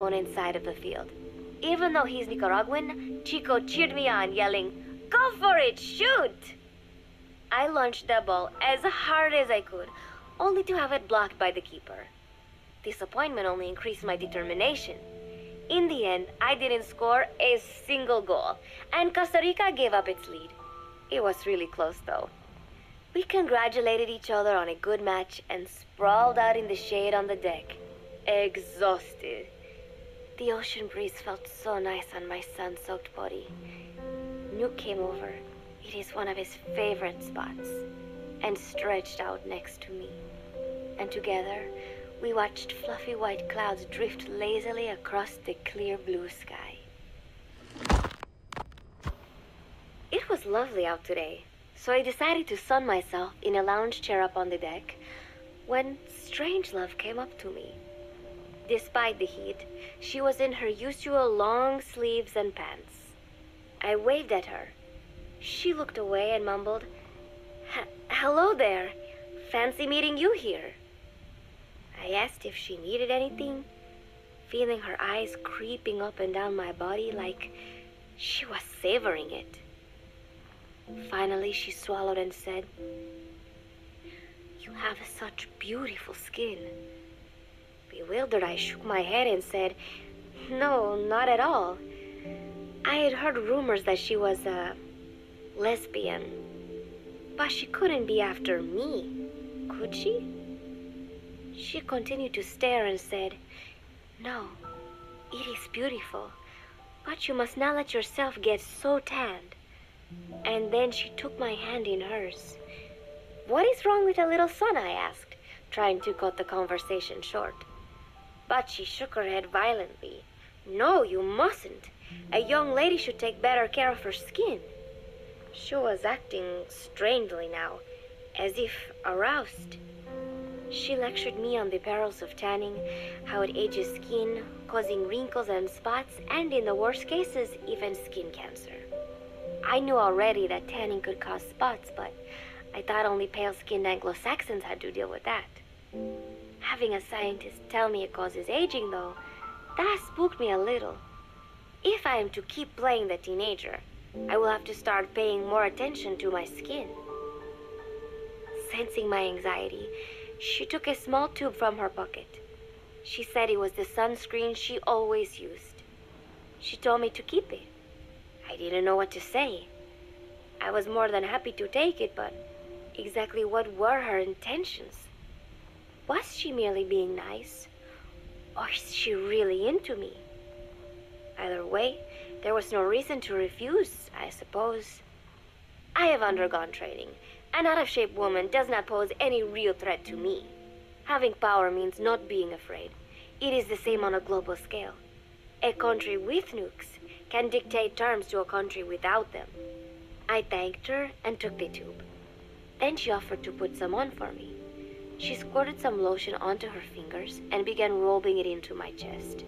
opponent's side of the field. Even though he's Nicaraguan, Chico cheered me on, yelling, "Go for it, shoot!" I launched the ball as hard as I could, only to have it blocked by the keeper. Disappointment only increased my determination. In the end, I didn't score a single goal, and Costa Rica gave up its lead. It was really close, though. We congratulated each other on a good match and sprawled out in the shade on the deck, exhausted. The ocean breeze felt so nice on my sun-soaked body. Nuke came over. It is one of his favorite spots, and stretched out next to me. And together, we watched fluffy white clouds drift lazily across the clear blue sky. It was lovely out today, so I decided to sun myself in a lounge chair up on the deck when Strangelove came up to me. Despite the heat, she was in her usual long sleeves and pants. I waved at her. She looked away and mumbled, "Hello there. Fancy meeting you here." I asked if she needed anything, feeling her eyes creeping up and down my body like she was savoring it. Finally, she swallowed and said, "You have such beautiful skin." Bewildered, I shook my head and said, "No, not at all. I had heard rumors that she was a lesbian, but she couldn't be after me, could she?" She continued to stare and said, "No, it is beautiful, but you must not let yourself get so tanned." And then she took my hand in hers. "What is wrong with a little sun?" I asked, trying to cut the conversation short. But she shook her head violently. "No, you mustn't. A young lady should take better care of her skin." She was acting strangely now, as if aroused. She lectured me on the perils of tanning, how it ages skin, causing wrinkles and spots, and in the worst cases, even skin cancer. I knew already that tanning could cause spots, but I thought only pale-skinned Anglo-Saxons had to deal with that. Having a scientist tell me it causes aging, though, that spooked me a little. If I am to keep playing the teenager, I will have to start paying more attention to my skin. Sensing my anxiety, she took a small tube from her pocket. She said it was the sunscreen she always used. She told me to keep it. I didn't know what to say. I was more than happy to take it, but exactly what were her intentions? Was she merely being nice? Or is she really into me? Either way, there was no reason to refuse, I suppose. I have undergone training. An out-of-shape woman does not pose any real threat to me. Having power means not being afraid. It is the same on a global scale. A country with nukes can dictate terms to a country without them. I thanked her and took the tube. Then she offered to put some on for me. She squirted some lotion onto her fingers and began rolling it into my chest.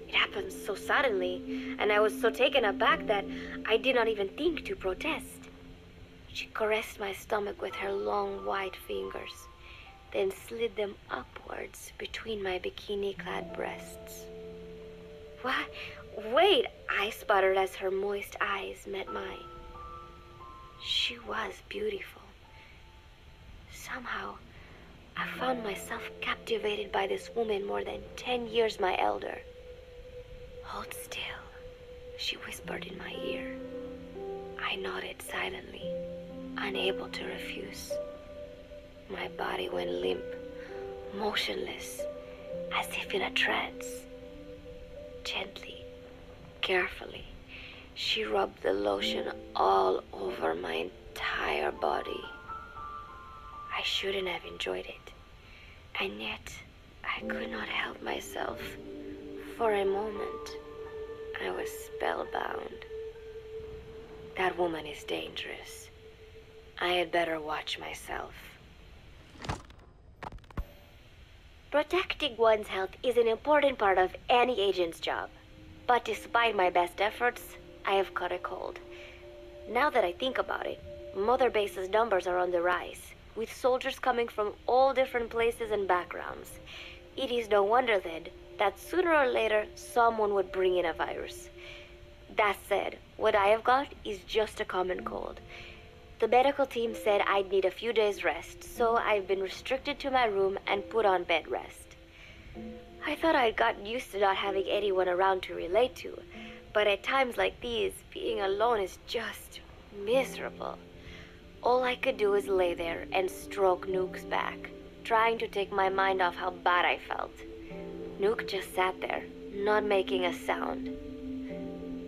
It happened so suddenly, and I was so taken aback that I did not even think to protest. She caressed my stomach with her long white fingers, then slid them upwards between my bikini-clad breasts. "What? Wait," I sputtered as her moist eyes met mine. She was beautiful. Somehow, I found myself captivated by this woman more than 10 years my elder. "Hold still," she whispered in my ear. I nodded silently, unable to refuse. My body went limp, motionless, as if in a trance. Gently, carefully, she rubbed the lotion all over my entire body. I shouldn't have enjoyed it, and yet I could not help myself. For a moment, I was spellbound. That woman is dangerous. I had better watch myself. Protecting one's health is an important part of any agent's job. But despite my best efforts, I have caught a cold. Now that I think about it, Mother Base's numbers are on the rise, with soldiers coming from all different places and backgrounds. It is no wonder, then, that sooner or later someone would bring in a virus. That said, what I have got is just a common cold. The medical team said I'd need a few days rest, so I've been restricted to my room and put on bed rest. I thought I'd gotten used to not having anyone around to relate to, but at times like these, being alone is just miserable. All I could do is lay there and stroke Nook's back, trying to take my mind off how bad I felt. Nook just sat there, not making a sound.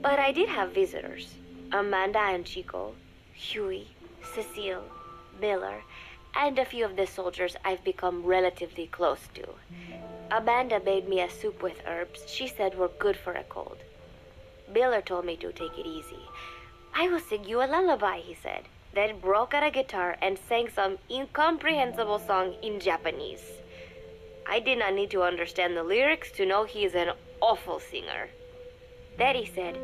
But I did have visitors. Amanda and Chico, Huey, Cecile, Miller, and a few of the soldiers I've become relatively close to. Amanda made me a soup with herbs she said were good for a cold. Miller told me to take it easy. I will sing you a lullaby, he said, then broke out a guitar and sang some incomprehensible song in Japanese. I did not need to understand the lyrics to know he is an awful singer. Then he said,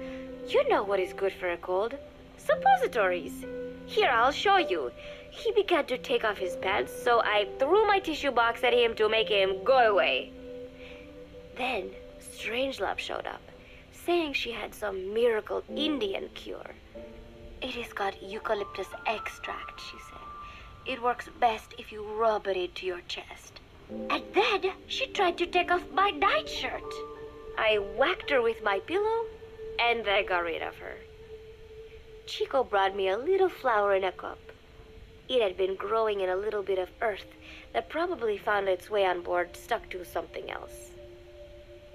"You know what is good for a cold? Suppositories. Here, I'll show you." He began to take off his pants, so I threw my tissue box at him to make him go away. Then Strangelove showed up, saying she had some miracle Indian cure. "It has got eucalyptus extract," she said. "It works best if you rub it into your chest." And then she tried to take off my nightshirt. I whacked her with my pillow, and I got rid of her. Chico brought me a little flower in a cup. It had been growing in a little bit of earth that probably found its way on board, stuck to something else.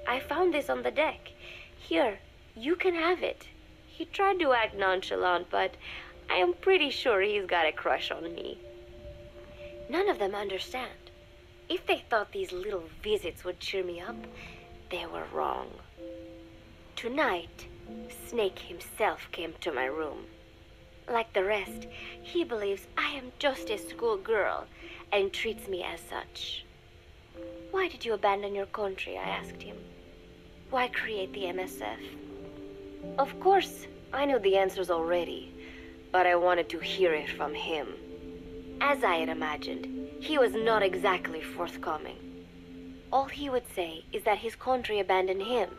"I found this on the deck. Here, you can have it." He tried to act nonchalant, but I am pretty sure he's got a crush on me. None of them understand. If they thought these little visits would cheer me up, they were wrong. Tonight, Snake himself came to my room. Like the rest, he believes I am just a schoolgirl and treats me as such. "Why did you abandon your country?" I asked him. "Why create the MSF?" Of course, I knew the answers already, but I wanted to hear it from him. As I had imagined, he was not exactly forthcoming. All he would say is that his country abandoned him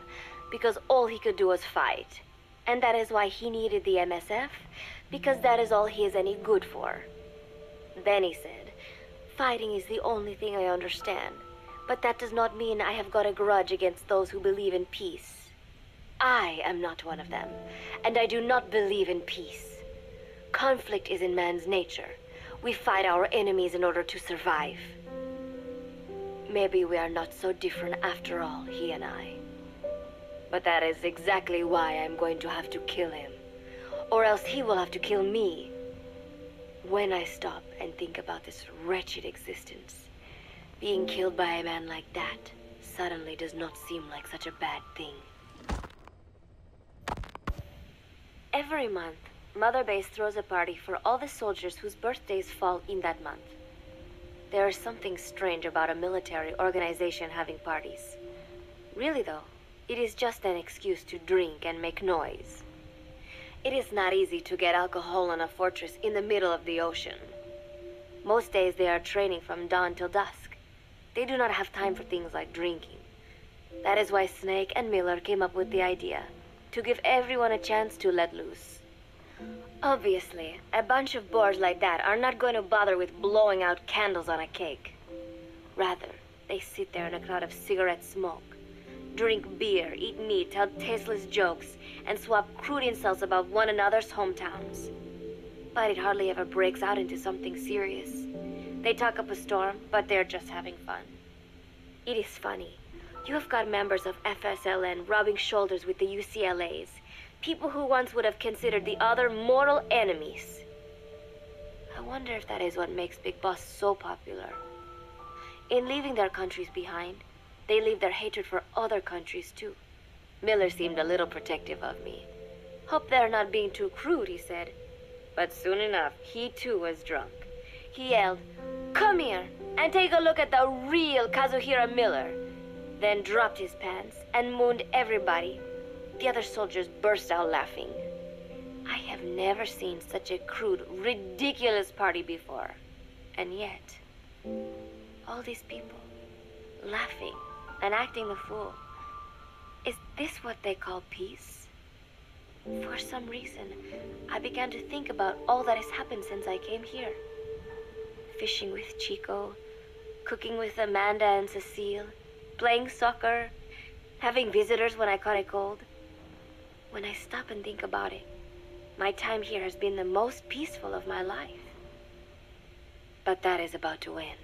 because all he could do was fight, and that is why he needed the MSF, because that is all he is any good for. Then he said, "Fighting is the only thing I understand, but that does not mean I have got a grudge against those who believe in peace. I am not one of them, and I do not believe in peace. Conflict is in man's nature. We fight our enemies in order to survive." Maybe we are not so different after all, he and I. But that is exactly why I'm going to have to kill him, or else he will have to kill me. When I stop and think about this wretched existence, being killed by a man like that suddenly does not seem like such a bad thing. Every month, Mother Base throws a party for all the soldiers whose birthdays fall in that month. There is something strange about a military organization having parties. Really though, it is just an excuse to drink and make noise. It is not easy to get alcohol on a fortress in the middle of the ocean. Most days they are training from dawn till dusk. They do not have time for things like drinking. That is why Snake and Miller came up with the idea, to give everyone a chance to let loose. Obviously, a bunch of boors like that are not going to bother with blowing out candles on a cake. Rather, they sit there in a cloud of cigarette smoke, drink beer, eat meat, tell tasteless jokes, and swap crude insults about one another's hometowns. But it hardly ever breaks out into something serious. They talk up a storm, but they're just having fun. It is funny. You have got members of FSLN rubbing shoulders with the UCLAs, people who once would have considered the other mortal enemies. I wonder if that is what makes Big Boss so popular. In leaving their countries behind, they leave their hatred for other countries too. Miller seemed a little protective of me. "Hope they're not being too crude," he said. But soon enough, he too was drunk. He yelled, "Come here and take a look at the real Kazuhira Miller," then dropped his pants and mooned everybody. The other soldiers burst out laughing. I have never seen such a crude, ridiculous party before. And yet, all these people laughing and acting the fool. Is this what they call peace? For some reason, I began to think about all that has happened since I came here. Fishing with Chico, cooking with Amanda and Cecile, playing soccer, having visitors when I caught a cold. When I stop and think about it, my time here has been the most peaceful of my life. But that is about to end.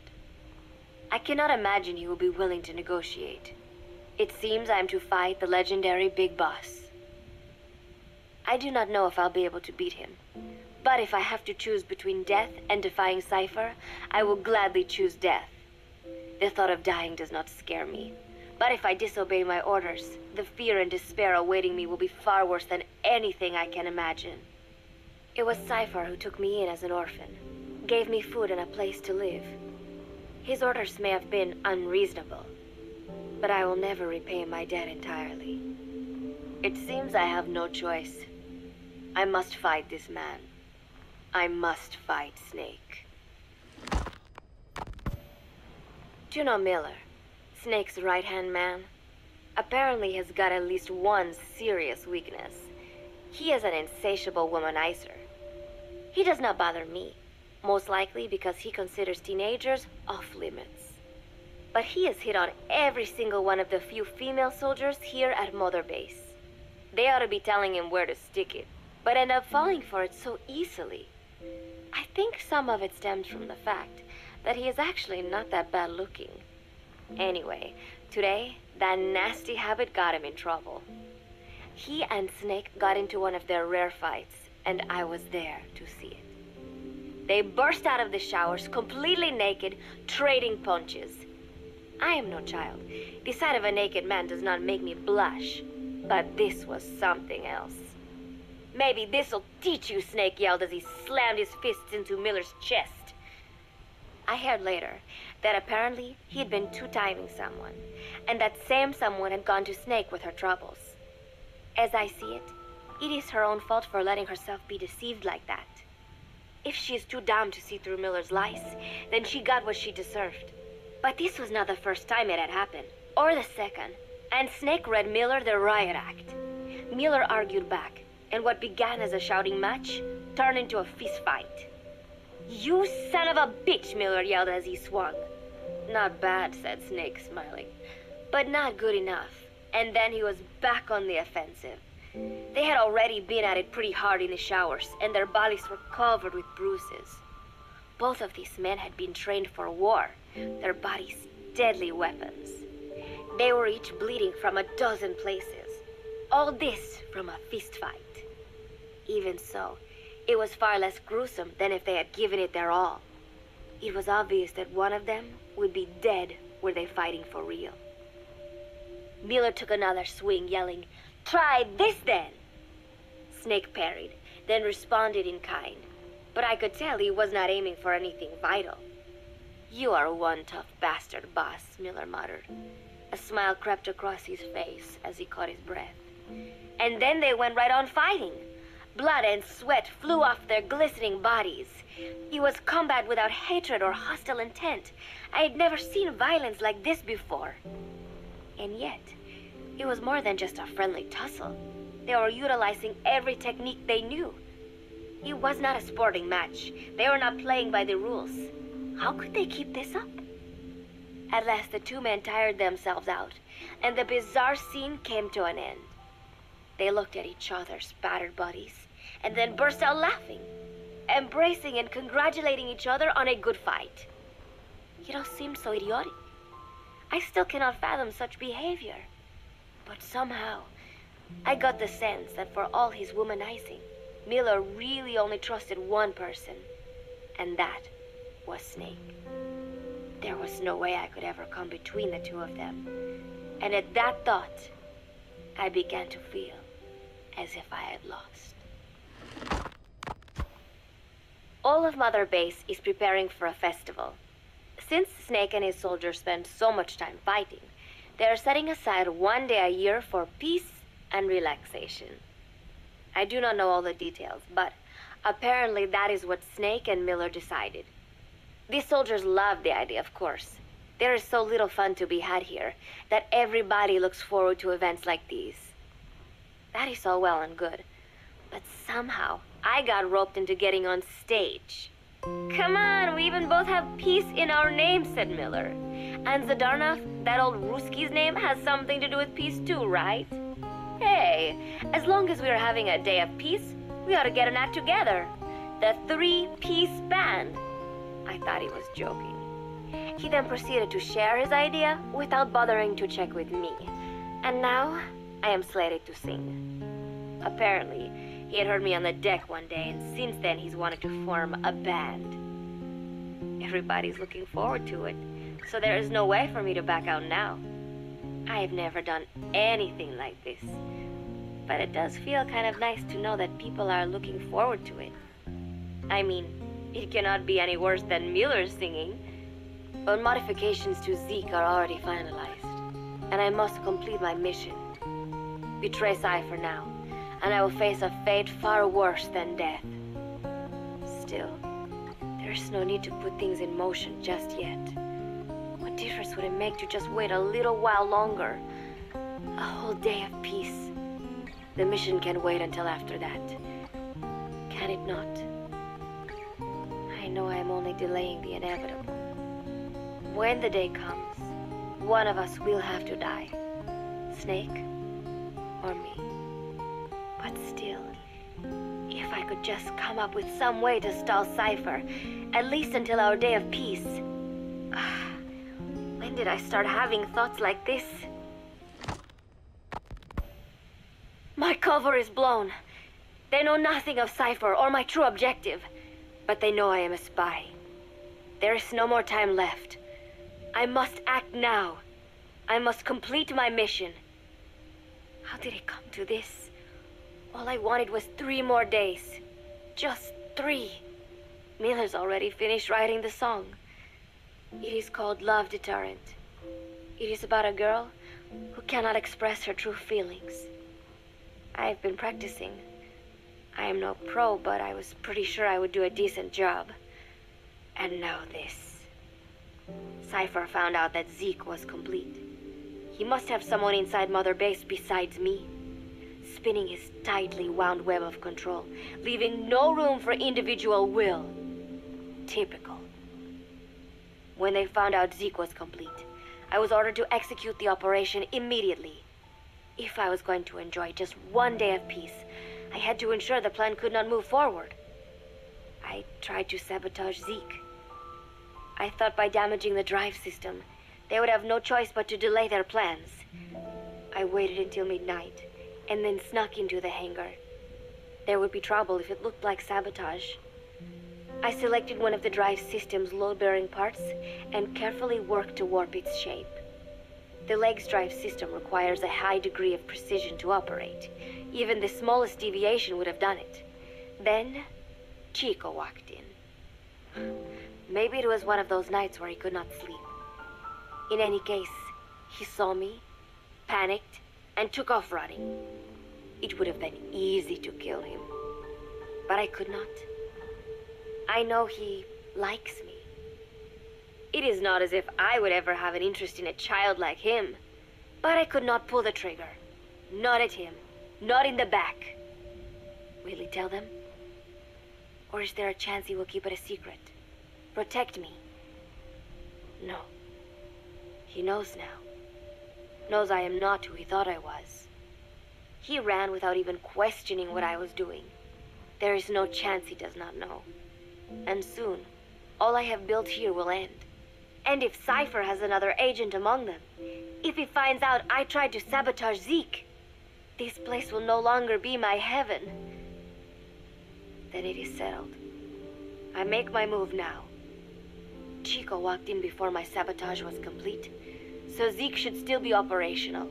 I cannot imagine he will be willing to negotiate. It seems I am to fight the legendary Big Boss. I do not know if I'll be able to beat him. But if I have to choose between death and defying Cypher, I will gladly choose death. The thought of dying does not scare me. But if I disobey my orders, the fear and despair awaiting me will be far worse than anything I can imagine. It was Cypher who took me in as an orphan, gave me food and a place to live. His orders may have been unreasonable, but I will never repay my debt entirely. It seems I have no choice. I must fight this man. I must fight Snake. Do you know Miller, Snake's right-hand man? Apparently has got at least one serious weakness. He is an insatiable womanizer. He does not bother me, most likely because he considers teenagers off limits. But he has hit on every single one of the few female soldiers here at Mother Base. They ought to be telling him where to stick it, but end up falling for it so easily. I think some of it stems from the fact that he is actually not that bad looking. Anyway, today, that nasty habit got him in trouble. He and Snake got into one of their rare fights, and I was there to see it. They burst out of the showers, completely naked, trading punches. I am no child. The sight of a naked man does not make me blush, but this was something else. Maybe this'll teach you, Snake yelled as he slammed his fists into Miller's chest. I heard later that apparently he had been two-timing someone, and that same someone had gone to Snake with her troubles. As I see it, it is her own fault for letting herself be deceived like that. If she is too dumb to see through Miller's lies, then she got what she deserved. But this was not the first time it had happened, or the second, and Snake read Miller the riot act. Miller argued back, and what began as a shouting match turned into a fist fight. "You son of a bitch," Miller yelled as he swung. "Not bad," said Snake, smiling, "but not good enough." And then he was back on the offensive. They had already been at it pretty hard in the showers, and their bodies were covered with bruises. Both of these men had been trained for war, their bodies deadly weapons. They were each bleeding from a dozen places. All this from a fist fight. Even so, it was far less gruesome than if they had given it their all. It was obvious that one of them would be dead were they fighting for real. Miller took another swing, yelling, "Try this then!" Snake parried, then responded in kind, but I could tell he was not aiming for anything vital. "You are one tough bastard, boss," Miller muttered. A smile crept across his face as he caught his breath. And then they went right on fighting. Blood and sweat flew off their glistening bodies. It was combat without hatred or hostile intent. I had never seen violence like this before. And yet, it was more than just a friendly tussle. They were utilizing every technique they knew. It was not a sporting match. They were not playing by the rules. How could they keep this up? At last, the two men tired themselves out, and the bizarre scene came to an end. They looked at each other's battered bodies, and then burst out laughing, embracing and congratulating each other on a good fight. It all seemed so idiotic. I still cannot fathom such behavior. But somehow, I got the sense that for all his womanizing, Miller really only trusted one person, and that was Snake. There was no way I could ever come between the two of them, and at that thought, I began to feel as if I had lost. All of Mother Base is preparing for a festival. Since Snake and his soldiers spend so much time fighting, they are setting aside one day a year for peace and relaxation. I do not know all the details, but apparently that is what Snake and Miller decided. These soldiers loved the idea, of course. There is so little fun to be had here that everybody looks forward to events like these. That is all well and good, but somehow I got roped into getting on stage. Come on, we even both have peace in our name, said Miller. And Zadarnov, that old Ruski's name, has something to do with peace too, right? Hey, as long as we are having a day of peace, we ought to get an act together. The Three-Piece Band. I thought he was joking. He then proceeded to share his idea without bothering to check with me. And now, I am slated to sing. Apparently, he had heard me on the deck one day, and since then he's wanted to form a band. Everybody's looking forward to it, so there is no way for me to back out now. I have never done anything like this, but it does feel kind of nice to know that people are looking forward to it. I mean, it cannot be any worse than Miller's singing, but modifications to Zeke are already finalized, and I must complete my mission. Betray Cypher now, and I will face a fate far worse than death. Still, there's no need to put things in motion just yet. What difference would it make to just wait a little while longer? A whole day of peace. The mission can wait until after that. Can it not? I know I am only delaying the inevitable. When the day comes, one of us will have to die. Snake or me. But still, if I could just come up with some way to stall Cypher, at least until our day of peace. When did I start having thoughts like this? My cover is blown. They know nothing of Cypher or my true objective, but they know I am a spy. There is no more time left. I must act now. I must complete my mission. How did it come to this? All I wanted was 3 more days. Just 3. Miller's already finished writing the song. It is called Love Deterrent. It is about a girl who cannot express her true feelings. I have been practicing. I am no pro, but I was pretty sure I would do a decent job. And now this. Cypher found out that Zeke was complete. He must have someone inside Mother Base besides me, spinning his tightly wound web of control, leaving no room for individual will. Typical. When they found out Zeke was complete, I was ordered to execute the operation immediately. If I was going to enjoy just 1 day of peace, I had to ensure the plan could not move forward. I tried to sabotage Zeke. I thought by damaging the drive system, they would have no choice but to delay their plans. I waited until midnight, and then snuck into the hangar. There would be trouble if it looked like sabotage. I selected one of the drive system's load-bearing parts and carefully worked to warp its shape. The leg's drive system requires a high degree of precision to operate. Even the smallest deviation would have done it. Then, Chico walked in. Maybe it was one of those nights where he could not sleep. In any case, he saw me, panicked, and took off running. It would have been easy to kill him, but I could not. I know he likes me. It is not as if I would ever have an interest in a child like him, but I could not pull the trigger. Not at him, not in the back. Will he tell them? Or is there a chance he will keep it a secret? Protect me? No. He knows now. Knows I am not who he thought I was. He ran without even questioning what I was doing. There is no chance he does not know. And soon, all I have built here will end. And if Cypher has another agent among them, if he finds out I tried to sabotage Zeke, this place will no longer be my heaven. Then it is settled. I make my move now. Chico walked in before my sabotage was complete, so Zeke should still be operational.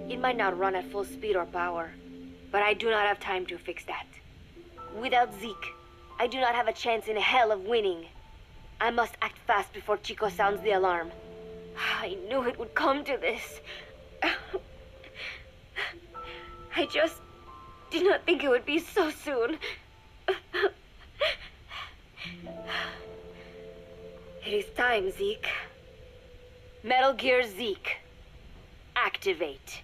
It might not run at full speed or power, but I do not have time to fix that. Without Zeke, I do not have a chance in hell of winning. I must act fast before Chico sounds the alarm. I knew it would come to this. I just did not think it would be so soon. It is time, Zeke. Metal Gear Zeke. Activate.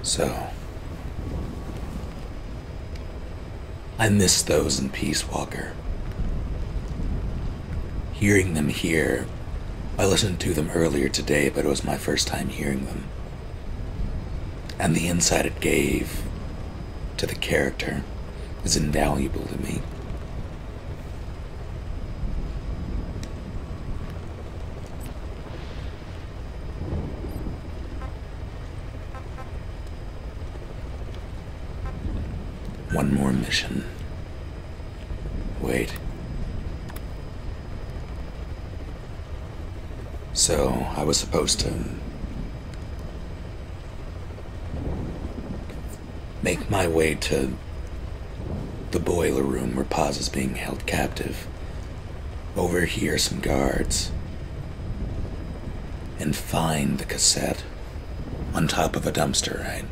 So, I miss those in Peace Walker. Hearing them here, I listened to them earlier today, but it was my first time hearing them. And the insight it gave to the character is invaluable to me. One more mission. Wait. So, I was supposed to make my way to the boiler room where Paz is being held captive, overhear some guards, and find the cassette on top of a dumpster, right?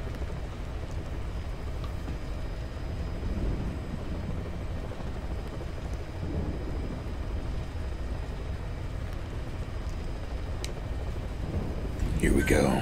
Here we go.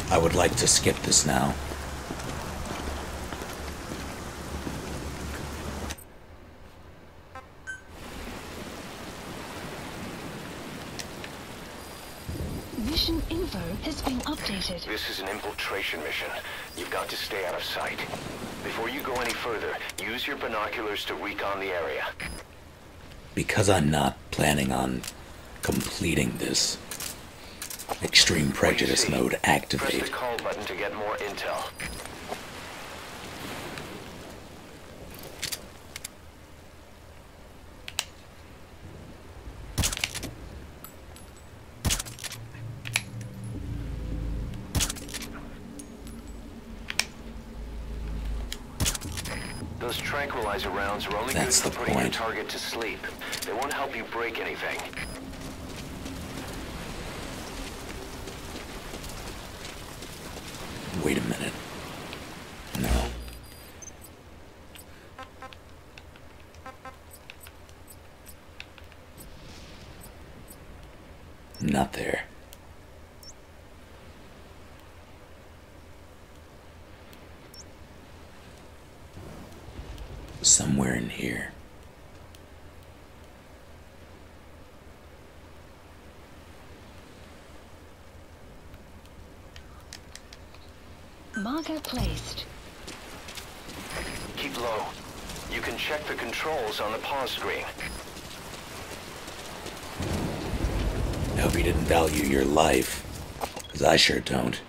I would like to skip this now. Mission info has been updated. This is an infiltration mission. You've got to stay out of sight. Before you go any further, use your binoculars to recon the area. Because I'm not planning on completing this, extreme prejudice mode Press activate. the call button to get more intel. Those tranquilizer rounds are only good That's for the putting your point. target to sleep. They won't help you break anything. Wait a minute. No. Not there. Somewhere in here. Marker placed. Keep low. You can check the controls on the pause screen. I hope you didn't value your life, because I sure don't.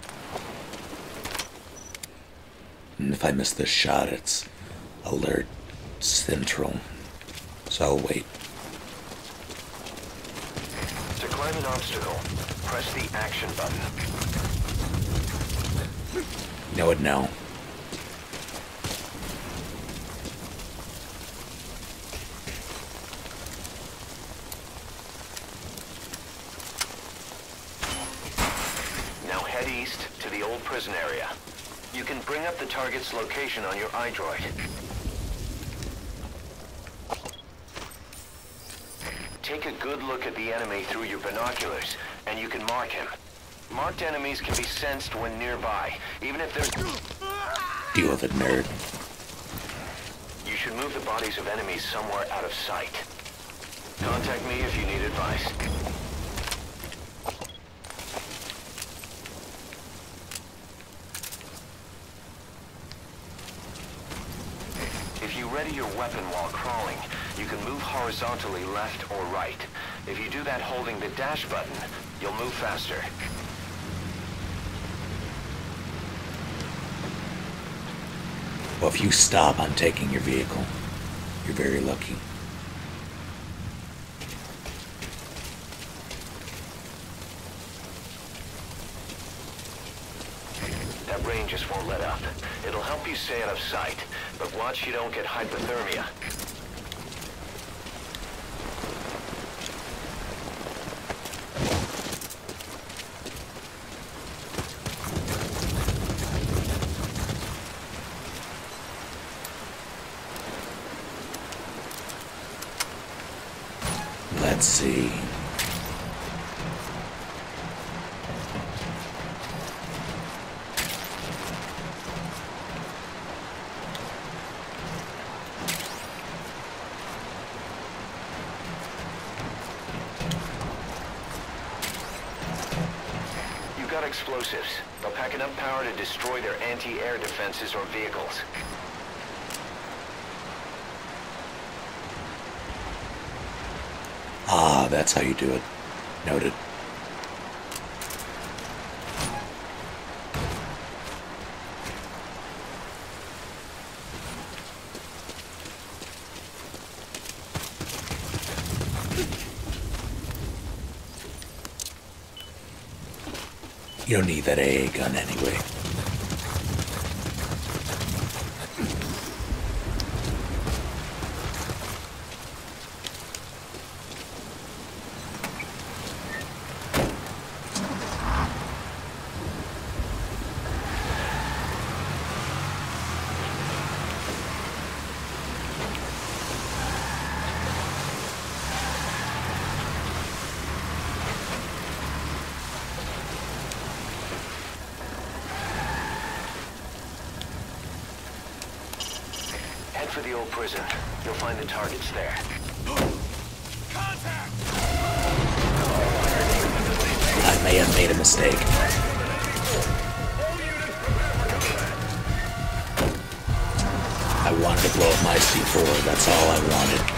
And if I miss this shot, it's alert central. So I'll wait. To climb an obstacle, press the action button. You know what? No. Now head east to the old prison area. You can bring up the target's location on your iDroid. Take a good look at the enemy through your binoculars, and you can mark him. Marked enemies can be sensed when nearby, even if there's... Deal with it, nerd. You should move the bodies of enemies somewhere out of sight. Contact me if you need advice. If you ready your weapon while crawling, you can move horizontally left or right. If you do that holding the dash button, you'll move faster. Well, if you stop, I'm taking your vehicle. You're very lucky. That rain just won't let up. It'll help you stay out of sight, but watch you don't get hypothermia. Let's see. You've got explosives. They'll pack enough power to destroy their anti-air defenses or vehicles. Ah, that's how you do it. Noted. You don't need that AA gun anyway. Head for the old prison. You'll find the targets there. I may have made a mistake. flow of my C4. That's all I wanted.